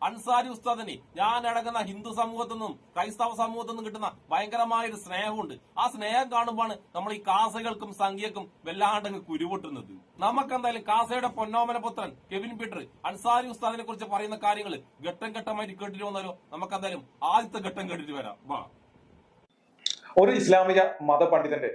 അൻസാരി ഉസ്താദിന് ഞാൻ അടങ്ങുന്ന ഹിന്ദു സമൂഹത്തിൽ നിന്നും ക്രൈസ്തവ സമൂഹത്തിൽ നിന്നും കിട്ടുന്ന ഭയങ്കരമായ ഒരു സ്നേഹമുണ്ട്. ആ സ്നേഹം കാണുമ്പോഴാണ് നമ്മൾ ഈ കാസകൾക്കും സംഖ്യക്കും വല്ലാണ്ടങ്ങ് കുരുപൊട്ടുന്നത്. നമുക്കെന്തായാലും കാസയുടെ പൊന്നോമന പുത്രൻ കെവിൻ പീറ്റർ അൻസാരി ഉസ്താദിനെ കുറിച്ച് പറയുന്ന കാര്യങ്ങൾ ഘട്ടം ഘട്ടമായിട്ട് കേട്ടിട്ട് വന്നാലോ? നമുക്കെന്തായാലും ആദ്യത്തെ ഘട്ടം കേട്ടിട്ട് വരാം. വാ. ഒരു ഇസ്ലാമിക മതപണ്ഡിതന്റെ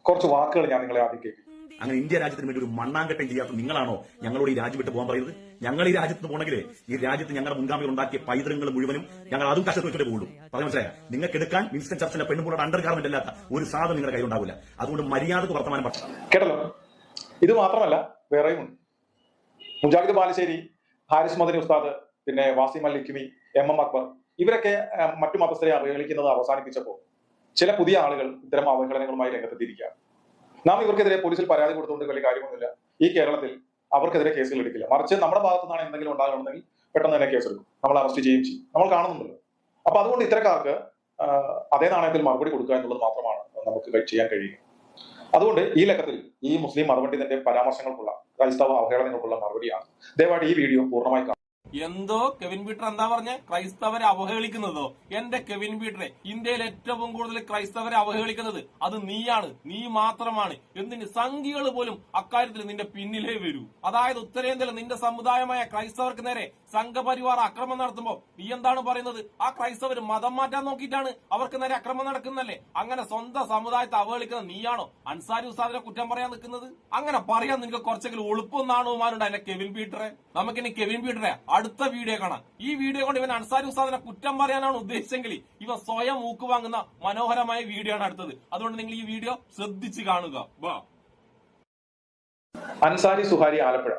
കുറച്ച് വാക്കുകൾ ഞാൻ നിങ്ങളെ ആദ്യം കേൾപ്പിക്കും. അങ്ങനെ ഇന്ത്യ രാജ്യത്തിന് വേണ്ടി ഒരു മണ്ണാങ്കട്ടം ചെയ്യാത്ത നിങ്ങളാണോ ഞങ്ങളോട് ഈ രാജ്യം വിട്ട് പോകാൻ പറയുന്നത്? ഞങ്ങൾ ഈ രാജ്യത്ത് പോകണമെങ്കിൽ ഈ രാജ്യത്ത് ഞങ്ങളുടെ മുൻഗാമികൾ ഉണ്ടാക്കിയ പൈതൃകങ്ങൾ മുഴുവനും ഞങ്ങൾ അതും കഷ്ടത്തിൽ വെച്ചിട്ട് പോകുള്ളൂ. പറഞ്ഞു മനസ്സിലായ? നിങ്ങൾക്ക് എടുക്കാൻ വിൻസ്റ്റൺ ചർച്ചിലെ പെണ്ണുമ്പോഴുടെ അണ്ടർ ഗാർമെന്റ് അല്ലാത്ത ഒരു സാധനം നിങ്ങളുടെ കയ്യിൽ ഉണ്ടാവില്ല. അതുകൊണ്ട് മര്യാദക്ക് വർത്തമാനം പറഞ്ഞു കേട്ടല്ലോ. ഇത് മാത്രമല്ല, വേറെയും ഉണ്ട്. മുജാഹിദ് ബാലുശ്ശേരി, ഹാരിസ് മദനി ഉസ്താദ്, പിന്നെ വാസിം അൽ ഹിക്മി, എം അക്ബർ, ഇവരൊക്കെ മറ്റു മതസ്ഥരെ അവഹേളിക്കുന്നത് അവസാനിപ്പിച്ചപ്പോൾ ചില പുതിയ ആളുകൾ ഇത്തരം അവഹേളനങ്ങളുമായി രംഗത്തെത്തിയിരിക്കുകയാണ്. നാം ഇവർക്കെതിരെ പോലീസിൽ പരാതി കൊടുത്തുകൊണ്ട് വലിയ കാര്യമൊന്നുമില്ല. ഈ കേരളത്തിൽ അവർക്കെതിരെ കേസുകൾ എടുക്കില്ല. മറിച്ച് നമ്മുടെ ഭാഗത്തു നിന്നാണ് എന്തെങ്കിലും ഉണ്ടാകണമെങ്കിൽ പെട്ടെന്ന് തന്നെ കേസെടുക്കും, നമ്മൾ അറസ്റ്റ് ചെയ്യുകയും ചെയ്യും. നമ്മൾ കാണുന്നുണ്ടല്ലോ. അപ്പൊ അതുകൊണ്ട് ഇത്തരക്കാർക്ക് അതേ നാണയത്തിൽ മറുപടി കൊടുക്കുക എന്നുള്ളത് മാത്രമാണ് നമുക്ക് ചെയ്യാൻ കഴിയുക. അതുകൊണ്ട് ഈ ലക്കത്തിൽ ഈ മുസ്ലിം മതപണ്ഡിതന്റെ പരാമർശങ്ങൾക്കുള്ള ക്രൈസ്തവ അവഹേളനങ്ങൾക്കുള്ള മറുപടിയാണ്. ദയവായിട്ട് ഈ വീഡിയോ പൂർണ്ണമായി കാണും. എന്തോ കെവിൻ പീറ്റർ എന്താ പറഞ്ഞ? ക്രൈസ്തവരെ അവഹേളിക്കുന്നതോ? എന്റെ കെവിൻ പീറ്ററെ, ഇന്ത്യയിൽ ഏറ്റവും കൂടുതൽ ക്രൈസ്തവരെ അവഹേളിക്കുന്നത് അത് നീയാണ്, നീ മാത്രമാണ്. എന്തിന് സംഘികൾ പോലും അക്കാര്യത്തിൽ നിന്റെ പിന്നിലേ വരൂ. അതായത് ഉത്തരേന്ത്യയിൽ നിന്റെ സമുദായമായ ക്രൈസ്തവർക്ക് നേരെ സംഘപരിവാർ അക്രമം നടത്തുമ്പോ നീ എന്താണ് പറയുന്നത്? ആ ക്രൈസ്തവർ മതം മാറ്റാൻ നോക്കിയിട്ടാണ് അവർക്ക് നേരെ അക്രമം നടക്കുന്നല്ലേ? അങ്ങനെ സ്വന്തം സമുദായത്തെ അവഹേളിക്കുന്ന നീയാണോ അൻസാരി ഉസ്താദിനെ കുറ്റം പറയാൻ നിൽക്കുന്നത്? അങ്ങനെ പറയാൻ നിനക്ക് കുറച്ചെങ്കിലും ഉളുപ്പും നാണവുമാരുണ്ട് എന്റെ കെവിൻ പീറ്ററെ. നമുക്കിനി കെവിൻ പീറ്ററെ അടുത്ത വീഡിയോ കാണാം. ഈ വീഡിയോ കൊണ്ട് ഇവൻ അൻസാരി ഉസ്താദിനെ കുറ്റം പറയാനാണ് ഉദ്ദേശിച്ചെങ്കിൽ ഇവ സ്വയം ഊക്ക് വാങ്ങുന്ന മനോഹരമായ വീഡിയോ ആണ് അടുത്തത്. അതുകൊണ്ട് നിങ്ങൾ ഈ വീഡിയോ ശ്രദ്ധിച്ച് കാണുക. അൻസാരി സുഹാരി ആലപ്പുഴ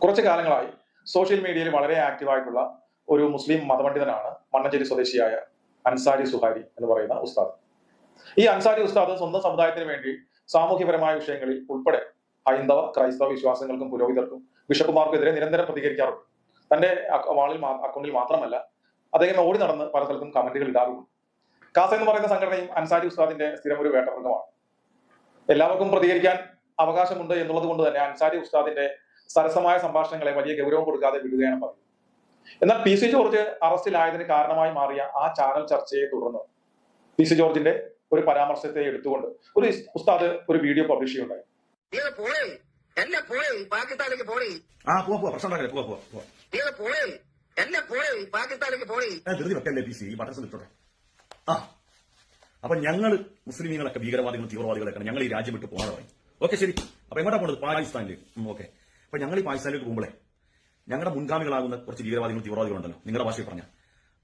കുറച്ചു കാലങ്ങളായി സോഷ്യൽ മീഡിയയിൽ വളരെ ആക്റ്റീവായിട്ടുള്ള ഒരു മുസ്ലിം മതപണ്ഡിതനാണ് മണ്ണഞ്ചേരി സ്വദേശിയായ അൻസാരി സുഹാരി എന്ന് പറയുന്ന ഉസ്താദ്. ഈ അൻസാരി ഉസ്താദ് സ്വന്തം സമുദായത്തിന് വേണ്ടി സാമൂഹ്യപരമായ വിഷയങ്ങളിൽ ഉൾപ്പെടെ ഹൈന്ദവ ക്രൈസ്തവ വിശ്വാസങ്ങൾക്കും പുരോഹിതർക്കും ബിഷപ്പുമാർക്കെതിരെ നിരന്തരം പ്രതികരിക്കാറുണ്ട്. തന്റെ അക്കൗണ്ടിൽ മാത്രമല്ല, അദ്ദേഹം ഓടി നടന്ന് പല സ്ഥലത്തും കമന്റുകൾ ഇടാറുണ്ട്. കാസ എന്ന് പറയുന്ന സംഘടനയും അൻസാരി ഉസ്താദിന്റെ സ്ഥിരം ഒരു വേട്ടമൃഗമാണ്. എല്ലാവർക്കും പ്രതികരിക്കാൻ അവകാശമുണ്ട് എന്നുള്ളത് കൊണ്ട് തന്നെ അൻസാരി ഉസ്താദിന്റെ സരസമായ സംഭാഷണങ്ങളെ വലിയ ഗൗരവം കൊടുക്കാതെ വിടുകയാണ് പതിവ്. എന്നാൽ പി സി ജോർജ് അറസ്റ്റിലായതിന് കാരണമായി മാറിയ ആ ചാനൽ ചർച്ചയെ തുടർന്ന് പി സി ജോർജിന്റെ ഒരു പരാമർശത്തെ എടുത്തുകൊണ്ട് ഒരു ഉസ്താദ് ഒരു വീഡിയോ പബ്ലിഷ് ചെയ്യുണ്ടായി. അപ്പൊ ഞങ്ങള് മുസ്ലിമീങ്ങളൊക്കെ ഭീകരവാദികളും തീവ്രവാദികളൊക്കെ ഞങ്ങൾ ഈ രാജ്യം വിട്ട് പോകാതെ പറയും. ഓക്കെ, ശരി. അപ്പൊ എങ്ങോട്ടാ പോണത്? പാകിസ്ഥാനിൽ. ഓക്കെ. അപ്പൊ ഞങ്ങൾ ഈ പാകിസ്ഥാനിലേക്ക് പോകുമ്പോഴേ ഞങ്ങളുടെ മുൻഗാമികളാകുന്ന കുറച്ച് ഭീകരവാദികളും തീവ്രവാദികളുണ്ടല്ലോ, നിങ്ങളുടെ ഭാഷയിൽ പറഞ്ഞ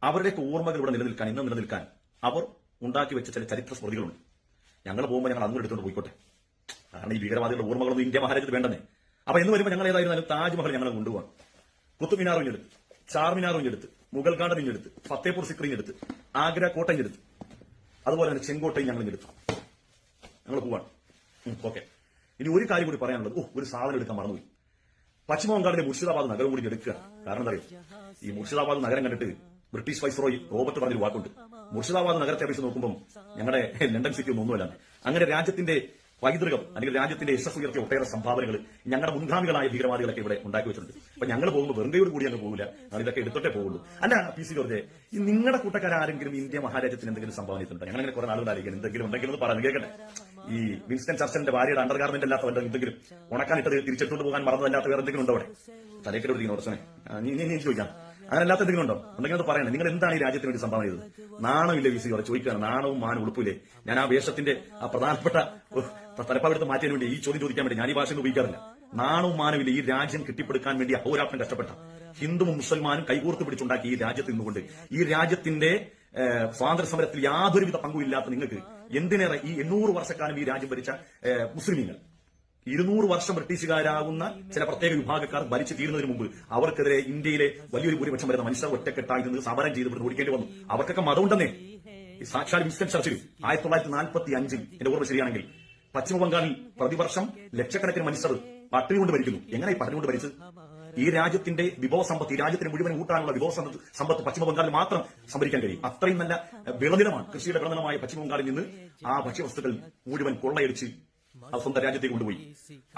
അവരുടെയൊക്കെ ഓർമ്മകൾ ഇവിടെ നിലനിൽക്കാൻ, ഇന്ന് നിലനിൽക്കാൻ അവർ ഉണ്ടാക്കി വെച്ച ചില ചരിത്ര സ്മൃതികളുണ്ട്. ഞങ്ങൾ പോകുമ്പോൾ ഞങ്ങൾ അങ്ങോട്ട് എടുത്തുകൊണ്ട് പോയിക്കോട്ടെ. കാരണം ഈ ഭീകരവാദികളുടെ ഓർമ്മകളൊന്നും ഇന്ത്യ മഹാരാജ്യത്ത് വേണ്ടെന്നേ. അപ്പൊ എന്ന് വരുമ്പോൾ ഞങ്ങൾ ഏതായിരുന്നാലും താജ്മഹൽ ഞങ്ങൾ കൊണ്ടുപോകാം. കുത്തുബ് മിനാർ ഇഞ്ഞെടുത്ത്, ചാർമിനാർ ഇഞ്ഞെടുത്ത്, മുഗൾ ഗാർഡൻ ഇഞ്ഞെടുത്ത്, ഫത്തേപൂർ സിക്രി ഇഞ്ഞെടുത്ത്, ആഗ്ര കോട്ട ഇഞ്ഞെടുത്ത്, അതുപോലെ തന്നെ ചെങ്കോട്ടയും ഞങ്ങൾ ഇഞ്ഞെടുത്തു. ഞങ്ങൾ പോവാണ്. ഓക്കെ. ഇനി ഒരു കാര്യം കൂടി പറയാനുള്ളത്, ഒരു സാധനം എടുക്കാൻ മറന്നുപോയി. പശ്ചിമ ബംഗാളിലെ മുർഷിദാബാദ് നഗരം കൂടി എടുക്കുക. കാരണം എന്താ അറിയോ? ഈ മുർഷിദാബാദ് നഗരം കണ്ടിട്ട് ബ്രിട്ടീഷ് വൈസ്രോയി റോബർട്ട് പറഞ്ഞൊരു വാക്കുണ്ട്. മുർഷിദാബാദ് നഗരത്തെ അപേക്ഷിച്ച് നോക്കുമ്പോൾ ഞങ്ങളുടെ ലണ്ടൻ സിറ്റി ഒന്നുമല്ല. അങ്ങനെ രാജ്യത്തിന്റെ പൈതൃകം അല്ലെങ്കിൽ രാജ്യത്തിന്റെ യശസ് ഉയർത്തിയ ഒട്ടേറെ സംഭാവനകൾ ഞങ്ങളുടെ മുൻഗാമികളായ ഭീകരവാദികളൊക്കെ ഇവിടെ ഉണ്ടാക്കി വെച്ചിട്ടുണ്ട്. അപ്പൊ ഞങ്ങൾ പോകുമ്പോൾ വെറുതെയോട് കൂടി അങ്ങ് പോകില്ല, ഞങ്ങൾ ഇതൊക്കെ എടുത്തിട്ടേ പോകുള്ളൂ. അല്ല പി സി ജോർജ്, ഈ നിങ്ങളുടെ കൂട്ടക്കാരെങ്കിലും ഇന്ത്യ മഹാരാജ്യത്തിന് എന്തെങ്കിലും സംഭാവന ചെയ്തിട്ടുണ്ടോ? ഞങ്ങൾ അങ്ങനെ കുറെ നാളുണ്ടായിരിക്കും എന്തെങ്കിലും ഉണ്ടെങ്കിലും പറഞ്ഞു കേൾക്കട്ടെ. ഈ വിൻസ്റ്റൺ ചർച്ചിന്റെ ഭാര്യയുടെ അണ്ടർ ഗാർമെന്റ് അല്ലാത്ത എന്തെങ്കിലും ഉണക്കാനിട്ടത് തിരിച്ചെടുത്തുകൊണ്ട് പോകാൻ മറന്നതല്ലാത്ത വേറെ എന്തെങ്കിലും ഉണ്ടോ അവിടെ? തലയ്ക്കെടുത്തിരിക്കുന്ന ഉടനെ നീ ചോദിക്കാം. അങ്ങനെ അല്ലാത്ത എന്തെങ്കിലും ഉണ്ടോ? ഉണ്ടെങ്കിൽ അത് പറയണേ. നിങ്ങൾ എന്താണ് ഈ രാജ്യത്തിന് വേണ്ടി സംഭാവന ചെയ്തത്? നാണമില്ല വി സി ജോർജ്? ചോദിക്കുകയാണ്. നാണവും മാനും ഉളുപ്പില്ലേ? ഞാൻ ആ വേഷത്തിന്റെ ആ പ്രധാനപ്പെട്ട തലപ്പാവെടുത്ത് മാറ്റാൻ വേണ്ടി ഈ ചോദ്യം ചോദിക്കാൻ വേണ്ടി ഞാൻ ഈ ഭാഷ ഉപയോഗിക്കാറില്ല. നാണവും മാനവില്ല. ഈ രാജ്യം കെട്ടിപ്പടുക്കാൻ വേണ്ടി അഹോരാത്രം കഷ്ടപ്പെട്ട ഹിന്ദുവും മുസൽമാനും കൈകോർത്ത് പിടിച്ചുണ്ടാക്കി ഈ രാജ്യത്ത് നിന്നുകൊണ്ട് ഈ രാജ്യത്തിന്റെ സ്വാതന്ത്ര്യ സമരത്തിൽ യാതൊരുവിധ പങ്കുമില്ലാത്ത നിങ്ങൾക്ക് എന്തിനേറെ ഈ 800 വർഷക്കാലം ഈ രാജ്യം ഭരിച്ച മുസ്ലിമീങ്ങൾ 200 വർഷം ബ്രിട്ടീഷുകാരാകുന്ന ചില പ്രത്യേക വിഭാഗക്കാർ ഭരിച്ചു തീരുന്നതിന് മുമ്പ് അവർക്കെതിരെ ഇന്ത്യയിലെ വലിയൊരു ഭൂരിപക്ഷം വരുന്ന മനുഷ്യർ ഒറ്റക്കെട്ടായിരുന്നു സമരം ചെയ്ത് ഇവിടെ ഓടിക്കേണ്ടി വന്നു. അവർക്കൊക്കെ മതമുണ്ടെന്നേ. സാക്ഷാൽ വിൻസ്റ്റൺ ചർച്ചിൽ 1945 എന്റെ ഓർമ്മ ശരിയാണെങ്കിൽ പശ്ചിമ ബംഗാളിൽ പ്രതിവർഷം ലക്ഷക്കണക്കിന് മനുഷ്യർ പട്ടിണി കൊണ്ട് ഭരിക്കുന്നു. എങ്ങനെ ഈ പട്ടിണി കൊണ്ട് ഭരിച്ചത്? ഈ രാജ്യത്തിന്റെ വിഭവ സമ്പത്ത്, ഈ രാജ്യത്തിന് മുഴുവൻ കൂട്ടാനുള്ള വിഭവ സമ്പത്ത് പശ്ചിമ ബംഗാളിൽ മാത്രം സംഭരിക്കാൻ കഴിയും. അത്രയും നല്ല വിളനിലമാണ്, കൃഷിയുടെ വിളനിലമായ പശ്ചിമ ബംഗാളിൽ നിന്ന് ആ ഭക്ഷ്യവസ്തുക്കൾ മുഴുവൻ കൊള്ളയടിച്ച് അത് സ്വന്തം രാജ്യത്തേക്ക് കൊണ്ടുപോയി.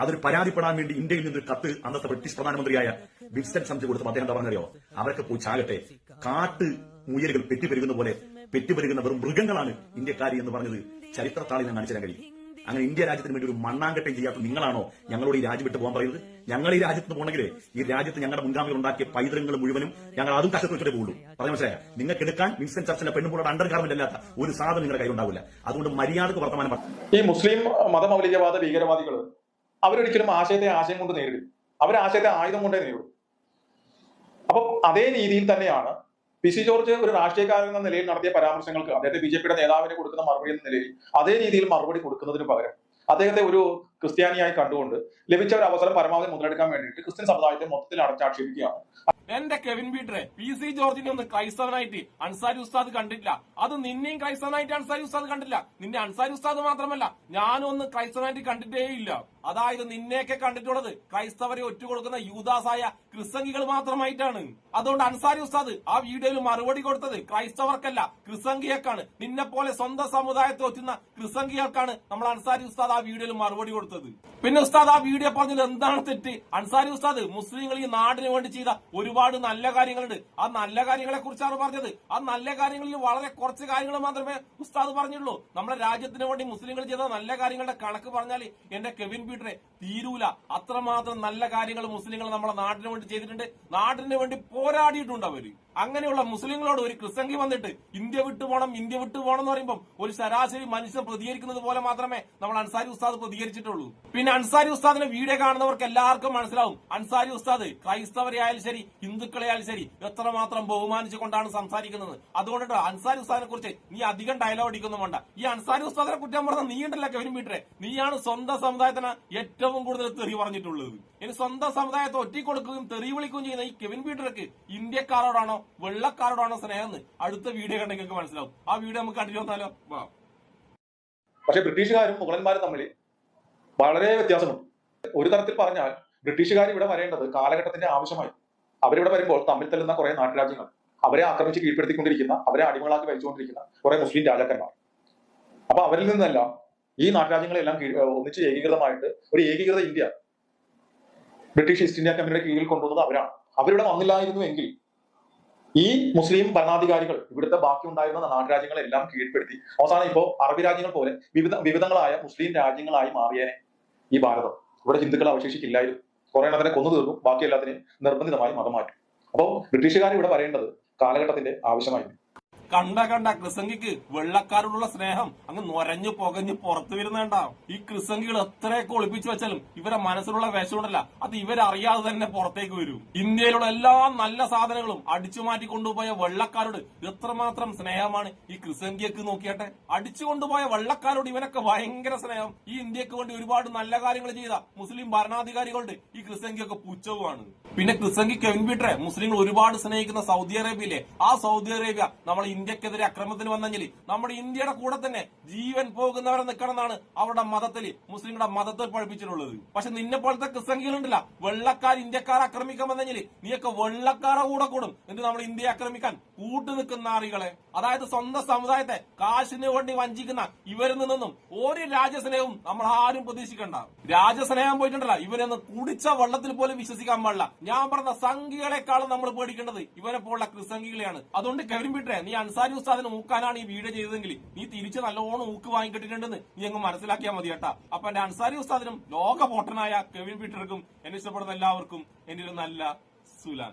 അതൊരു പരാതിപ്പെടാൻ വേണ്ടി ഇന്ത്യയിൽ നിന്നൊരു കത്ത് അന്നത്തെ ബ്രിട്ടീഷ് പ്രധാനമന്ത്രിയായ വിൻസ്റ്റൺ ചർച്ചിൽ കൊടുത്തപ്പോൾ അദ്ദേഹം എന്താ പറഞ്ഞറിയോ? അവർക്ക് പോയി ചാകട്ടെ, കാട്ട് മുയലുകൾ പെറ്റുപെരുകുന്ന പോലെ പെറ്റുപെരുകുന്ന വെറും മൃഗങ്ങളാണ് ഇന്ത്യക്കാരി എന്ന് പറഞ്ഞത് ചരിത്രത്താളിൽ ഞാൻ കാണിച്ചു തരാൻ കഴിയും. അങ്ങനെ ഇന്ത്യ രാജ്യത്തിന് വേണ്ടി ഒരു മണ്ണാങ്കട്ടയും ചെയ്യാത്ത നിങ്ങളാണോ ഞങ്ങളോട് ഈ രാജ്യം വിട്ട് പോകാൻ പറയുന്നത്? ഞങ്ങൾ ഈ രാജ്യത്ത് പോകണമെങ്കിൽ ഈ രാജ്യത്ത് ഞങ്ങളുടെ മുൻഗാമികൾ ഉണ്ടാക്കിയ പൈതൃകങ്ങൾ മുഴുവനും ഞങ്ങൾ അതും കഷ്ടത്തിൽ വെച്ചിട്ടേ പോകുള്ളൂ. പറഞ്ഞു മനസ്സിലായ? നിങ്ങൾക്ക് എടുക്കാൻ വിൻസ്റ്റൺ ചർച്ചിലെ പെണ്ണുമ്പോഴുടെ അണ്ടർ ഗാർമെന്റ് അല്ലാത്ത ഒരു സാധനം നിങ്ങളുടെ കയ്യിലുണ്ടാവില്ല. അതുകൊണ്ട് മര്യാദക്ക് വർത്തമാനം പറഞ്ഞു. ഈ മുസ്ലിം മതമൗലികവാദ ഭീകരവാദികൾ അവരൊരിക്കലും ആശയത്തെ ആശയം കൊണ്ട് നേരിടും, അവർ ആശയത്തെ ആയുധം കൊണ്ടേ നേരിടും. അപ്പം അതേ രീതിയിൽ തന്നെയാണ് പി സി ജോർജ് ഒരു രാഷ്ട്രീയക്കാരൻ എന്ന നിലയിൽ നടത്തിയ പരാമർശങ്ങൾക്ക് അദ്ദേഹത്തെ ബി.ജെ.പിയുടെ നേതാവിന് കൊടുക്കുന്ന മറുപടി എന്ന നിലയിൽ അതേ രീതിയിൽ മറുപടി കൊടുക്കുന്നതിന് പകരം അദ്ദേഹത്തെ ഒരു ക്രിസ്ത്യാനിയായി കണ്ടുകൊണ്ട് ലഭിച്ച ഒരു അവസരം പരമാവധി മുതലെടുക്കാൻ വേണ്ടിയിട്ട് ക്രിസ്ത്യൻ സമുദായത്തെ മൊത്തത്തിൽ അടച്ചാക്ഷേപിക്കുകയാണ്. എന്റെ കെവിൻ പീറ്ററെ, പി സി ജോർജിനെ ഒന്ന് ക്രൈസ്തവനായിട്ട് അൻസാരി ഉസ്താദ് കണ്ടില്ല. അത് നിന്നെയും ക്രൈസ്തവനായിട്ട് അൻസാരി ഉസ്താദ് കണ്ടില്ല. നിന്നെ അൻസാരി ഉസ്താദ് മാത്രമല്ല ഞാനും ഒന്ന് ക്രൈസ്തവനായിട്ട് കണ്ടിട്ടേ ഇല്ല. അതായത് നിന്നെയൊക്കെ കണ്ടിട്ടുള്ളത് ക്രൈസ്തവരെ ഒറ്റുകൊടുക്കുന്ന യൂദാസായ ക്രിസംഗികൾ മാത്രമായിട്ടാണ്. അതുകൊണ്ട് അൻസാരി ഉസ്താദ് ആ വീഡിയോയിൽ മറുപടി കൊടുത്തത് ക്രൈസ്തവർക്കല്ല, ക്രിസംഗികൾക്കാണ്. നിന്നെ പോലെ സ്വന്തം സമുദായത്തെ ഒറ്റുന്ന ക്രിസംഗികൾക്കാണ് നമ്മൾ അൻസാരി ഉസ്താദ് ആ വീഡിയോയിൽ മറുപടി കൊടുത്തത്. പിന്നെ ഉസ്താദ് ആ വീഡിയോ പറഞ്ഞത് എന്താണ് തെറ്റ്? അൻസാരി ഉസ്താദ് മുസ്ലിങ്ങൾ ഈ നാടിന് വേണ്ടി ചെയ്ത ഒരുപാട് നല്ല കാര്യങ്ങളുണ്ട്. ആ നല്ല കാര്യങ്ങളെ കുറിച്ചാണ് പറഞ്ഞത്. ആ നല്ല കാര്യങ്ങളിൽ വളരെ കുറച്ച് കാര്യങ്ങൾ മാത്രമേ ഉസ്താദ് പറഞ്ഞുള്ളൂ. നമ്മുടെ രാജ്യത്തിന് വേണ്ടി മുസ്ലിങ്ങൾ ചെയ്ത നല്ല കാര്യങ്ങളുടെ കണക്ക് പറഞ്ഞാൽ എന്റെ കെവിൻ പീറ്ററെ തീരൂല. അത്രമാത്രം നല്ല കാര്യങ്ങൾ മുസ്ലിങ്ങൾ നമ്മുടെ നാടിന് വേണ്ടി ചെയ്തിട്ടുണ്ട്. നാടിന് വേണ്ടി പോരാടിയിട്ടുണ്ട് അവര്. അങ്ങനെയുള്ള മുസ്ലിങ്ങളോട് ഒരു ക്രിസംഗി വന്നിട്ട് ഇന്ത്യ വിട്ടു പോകണം, ഇന്ത്യ വിട്ടു പോകണം എന്ന് പറയുമ്പോൾ ഒരു ശരാശരി മനുഷ്യൻ പ്രതികരിക്കുന്നത് പോലെ മാത്രമേ നമ്മൾ അൻസാരി ഉസ്താദ് പ്രതികരിച്ചിട്ടുള്ളൂ. പിന്നെ അൻസാരി ഉസ്താദിന്റെ വീഡിയോ കാണുന്നവർക്ക് എല്ലാവർക്കും മനസ്സിലാവും അൻസാരി ഉസ്താദ് ക്രൈസ്തവരെ ആയാലും ശരി ഹിന്ദുക്കളെ ആയാലും ശരി എത്രമാത്രം ബഹുമാനിച്ചുകൊണ്ടാണ് സംസാരിക്കുന്നത്. അതുകൊണ്ടിട്ട് അൻസാരി ഉസ്താദിനെ കുറിച്ച് നീ അധികം ഡയലോഗ് അടിക്കൊന്നും വേണ്ട. ഈ അൻസാരി ഉസ്താദിനെ കുറ്റം പറഞ്ഞ നീ ഉണ്ടല്ലോ കെവിൻ പീറ്ററെ, നീയാണ് സ്വന്തം സമുദായത്തിന് ഏറ്റവും കൂടുതൽ തെറി പറഞ്ഞിട്ടുള്ളത്. ഇനി സ്വന്തം സമുദായത്തെ ഒറ്റിക്കൊടുക്കുകയും തെറി വിളിക്കുകയും ചെയ്യുന്ന ഈ കെവിൻ പീറ്റർക്ക് ഇന്ത്യക്കാരോടാണോ വെള്ളക്കാരോടാണോ സ്നേഹം എന്ന് അടുത്ത വീഡിയോ കണ്ടെങ്കിൽ നിങ്ങൾക്ക് മനസ്സിലാവും. ആ വീഡിയോ നമുക്ക് കണ്ടിട്ട് വന്നാലോ? പക്ഷെ ബ്രിട്ടീഷുകാരും മുഗളന്മാരും തമ്മിൽ വളരെ വ്യത്യാസമുണ്ട്. ഒരു തരത്തിൽ പറഞ്ഞാൽ ബ്രിട്ടീഷുകാർ ഇവിടെ വരേണ്ടത് കാലഘട്ടത്തിന്റെ ആവശ്യമായി. അവരിവിടെ വരുമ്പോൾ തമ്മിൽ തല്ലുന്ന കുറെ നാട്ടുരാജ്യങ്ങൾ, അവരെ ആക്രമിച്ച് കീഴ്പ്പെടുത്തിക്കൊണ്ടിരിക്കുന്ന, അവരെ അടിമകളാക്കി ഭരിച്ചുകൊണ്ടിരിക്കുന്ന കുറെ മുസ്ലിം രാജാക്കന്മാർ. അപ്പൊ അവരിൽ നിന്നെല്ലാം ഈ നാട്ടുരാജ്യങ്ങളെല്ലാം ഒന്നിച്ച് ഏകീകൃതമായിട്ട് ഒരു ഏകീകൃത ഇന്ത്യ ബ്രിട്ടീഷ് ഈസ്റ്റ് ഇന്ത്യ കമ്പനിയുടെ കീഴിൽ കൊണ്ടുവന്നത് അവരാണ്. അവരിവിടെ വന്നില്ലായിരുന്നു എങ്കിൽ ഈ മുസ്ലിം ഭരണാധികാരികൾ ഇവിടുത്തെ ബാക്കി ഉണ്ടായിരുന്ന നാട്ടുരാജ്യങ്ങളെല്ലാം കീഴ്പ്പെടുത്തി അവസാനം ഇപ്പോ അറബി രാജ്യങ്ങൾ പോലെ വിവിധങ്ങളായ മുസ്ലിം രാജ്യങ്ങളായി മാറിയേനെ ഈ ഭാരതം. ഇവിടെ ഹിന്ദുക്കൾ അവശേഷിക്കില്ലായിരുന്നു. കുറെ എണ്ണത്തിനെ കൊന്നു തീർന്നു, ബാക്കി എല്ലാത്തിനെയും നിർബന്ധിതമായി മതം മാറ്റും. അപ്പോൾ ബ്രിട്ടീഷുകാർ ഇവിടെ വരേണ്ടത് കാലഘട്ടത്തിന്റെ ആവശ്യമായിരുന്നു. കണ്ട ക്രിസംഗിക്ക് വെള്ളക്കാരോടുള്ള സ്നേഹം അങ്ങ് നൊരഞ്ഞു പുകഞ്ഞു പുറത്തു വരുന്നുണ്ടാവും. ഈ ക്രിസംഗികൾ എത്രയൊക്കെ ഒളിപ്പിച്ചു വെച്ചാലും ഇവരെ മനസ്സിലുള്ള വിഷമുണ്ടല്ല, അത് ഇവരറിയാതെ തന്നെ പുറത്തേക്ക് വരും. ഇന്ത്യയിലുള്ള എല്ലാ നല്ല സാധനങ്ങളും അടിച്ചു മാറ്റി കൊണ്ടുപോയ വെള്ളക്കാരോട് എത്രമാത്രം സ്നേഹമാണ് ഈ ക്രിസംഗിയക്ക് നോക്കിയാട്ടെ. അടിച്ചു കൊണ്ടുപോയ വെള്ളക്കാരോട് ഇവനൊക്കെ ഭയങ്കര സ്നേഹം. ഈ ഇന്ത്യക്ക് വേണ്ടി ഒരുപാട് നല്ല കാര്യങ്ങൾ ചെയ്ത മുസ്ലിം ഭരണാധികാരികളുടെ ഈ ക്രിസംഗിയൊക്കെ പുച്ഛവുമാണ്. പിന്നെ ക്രിസംഗി കെവിൻ പീറ്ററെ മുസ്ലിങ്ങൾ ഒരുപാട് സ്നേഹിക്കുന്ന സൗദി അറേബ്യയിലെ ആ സൗദി അറേബ്യ നമ്മൾ ഇന്ത്യക്കെതിരെ അക്രമത്തിന് വന്നെങ്കിൽ നമ്മുടെ ഇന്ത്യയുടെ കൂടെ തന്നെ ജീവൻ പോകുന്നവരെ നിൽക്കണമെന്നാണ് അവരുടെ മതത്തിൽ മുസ്ലിങ്ങളുടെ മതത്തിൽ പഠിപ്പിച്ചിട്ടുള്ളത്. പക്ഷെ നിന്നെ പോലത്തെ ക്രിസംഗികളുണ്ടല്ല, വെള്ളക്കാർ ഇന്ത്യക്കാരെ ആക്രമിക്കാൻ വന്നെങ്കിൽ നീയൊക്കെ വെള്ളക്കാരെ കൂടെ കൂടും. എന്നിട്ട് നമ്മൾ ഇന്ത്യയെ ആക്രമിക്കാൻ കൂട്ടു നിൽക്കുന്ന ആളുകളെ, അതായത് സ്വന്തം സമുദായത്തെ കാശിന് വേണ്ടി വഞ്ചിക്കുന്ന ഇവരിൽ നിന്നും ഒരു രാജ്യസ്നേഹവും നമ്മൾ ആരും പ്രതീക്ഷിക്കണ്ട. രാജ്യസ്നേഹം പോയിട്ടുണ്ടല്ല, ഇവരൊന്ന് കുടിച്ച വെള്ളത്തിൽ പോലും വിശ്വസിക്കാൻ പാടില്ല. ഞാൻ പറഞ്ഞ സംഘികളെക്കാളും നമ്മൾ പേടിക്കേണ്ടത് ഇവരെ പോലുള്ള ക്രിസംഗികളെയാണ്. അതുകൊണ്ട് കെവിൻ പീറ്ററെ, നീ അൻസാരി ഉസ്താദിന് ഊക്കാനാണ് ഈ വീഡിയോ ചെയ്തതെങ്കിൽ നീ തിരിച്ച് നല്ലോണം ഊക്ക് വാങ്ങിക്കിട്ടിട്ടുണ്ടെന്ന് നീ അങ്ങ് മനസ്സിലാക്കിയാൽ മതി കേട്ടാ. അപ്പൊ എന്റെ അൻസാരി ഉസ്താദിനും ലോക പോട്ടനായ കെവിൻ പീറ്റർക്കും എന്നെ ഇഷ്ടപ്പെടുന്ന എല്ലാവർക്കും എന്റെ ഒരു നല്ല സുലാൻ.